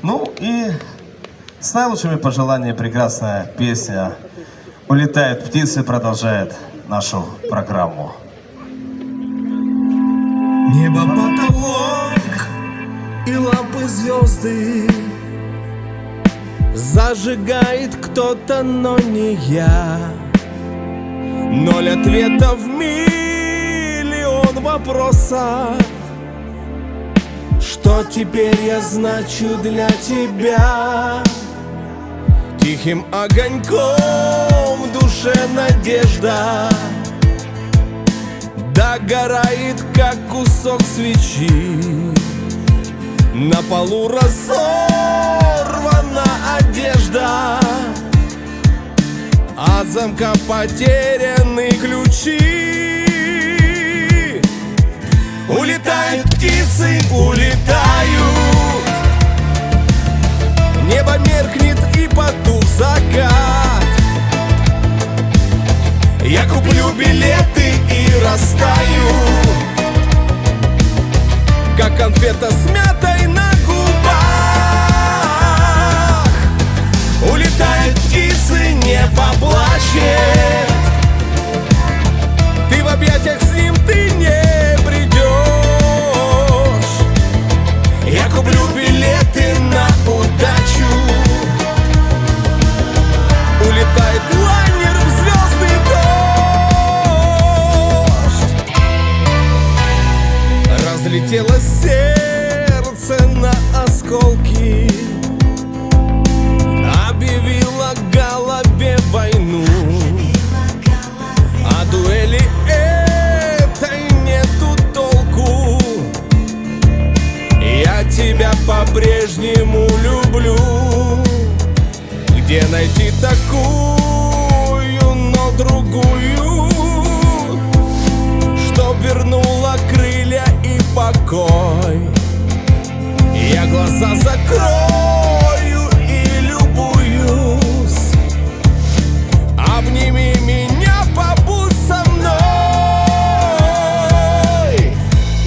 Ну и с наилучшими пожеланиями прекрасная песня «Улетают птицы» продолжает нашу программу. Небо, потолок и лампы звезды зажигает кто-то, но не я. 0 ответов, миллион вопросов. Что теперь я значу для тебя? Тихим огоньком в душе надежда догорает, как кусок свечи. На полу разорвана одежда, от замка потеряны ключи. Улетают птицы, улетают. Небо меркнет и потух закат. Я куплю билеты и растаю, как конфета с мятой на губах. Улетают птицы, небо плачет. Ты в объятиях с ним, ты не придешь. Я куплю билеты на удачу. Улетает лайнер в звездный дождь. Разлетелось сердце на осколки, объявила голове войну. А дуэли этой нету толку. Я тебя по-прежнему люблю. Где найти такую, но другую, чтоб вернула крылья и покой? Я глаза закрою и любуюсь. Обними меня, побудь со мной.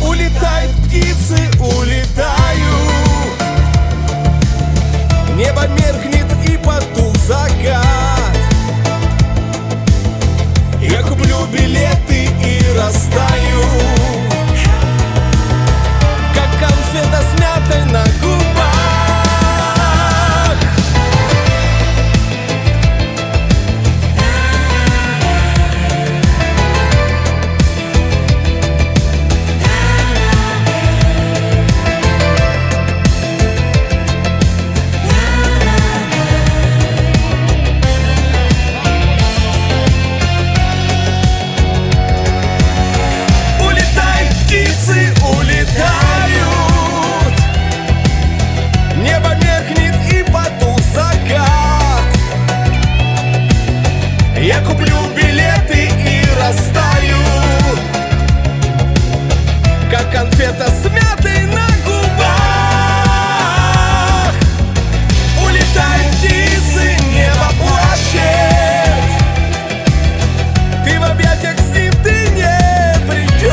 Улетают птицы, улетают. Небо меркнет и потух закат. Я куплю билеты и растаю, как конфета с мятой на губах. Улетают. Небо меркнет и потух закат. Я куплю билеты и растаю, как конфета с мятой на губах. Улетают птицы, небо плачет. Ты в объятиях с ним, ты не придешь.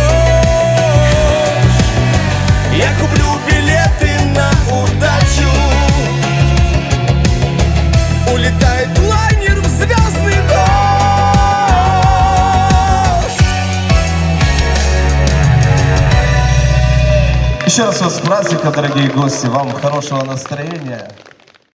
Я куплю билеты на удачу. Улетает лайнер в звездный дождь. Еще раз вас с праздником, дорогие гости, вам хорошего настроения.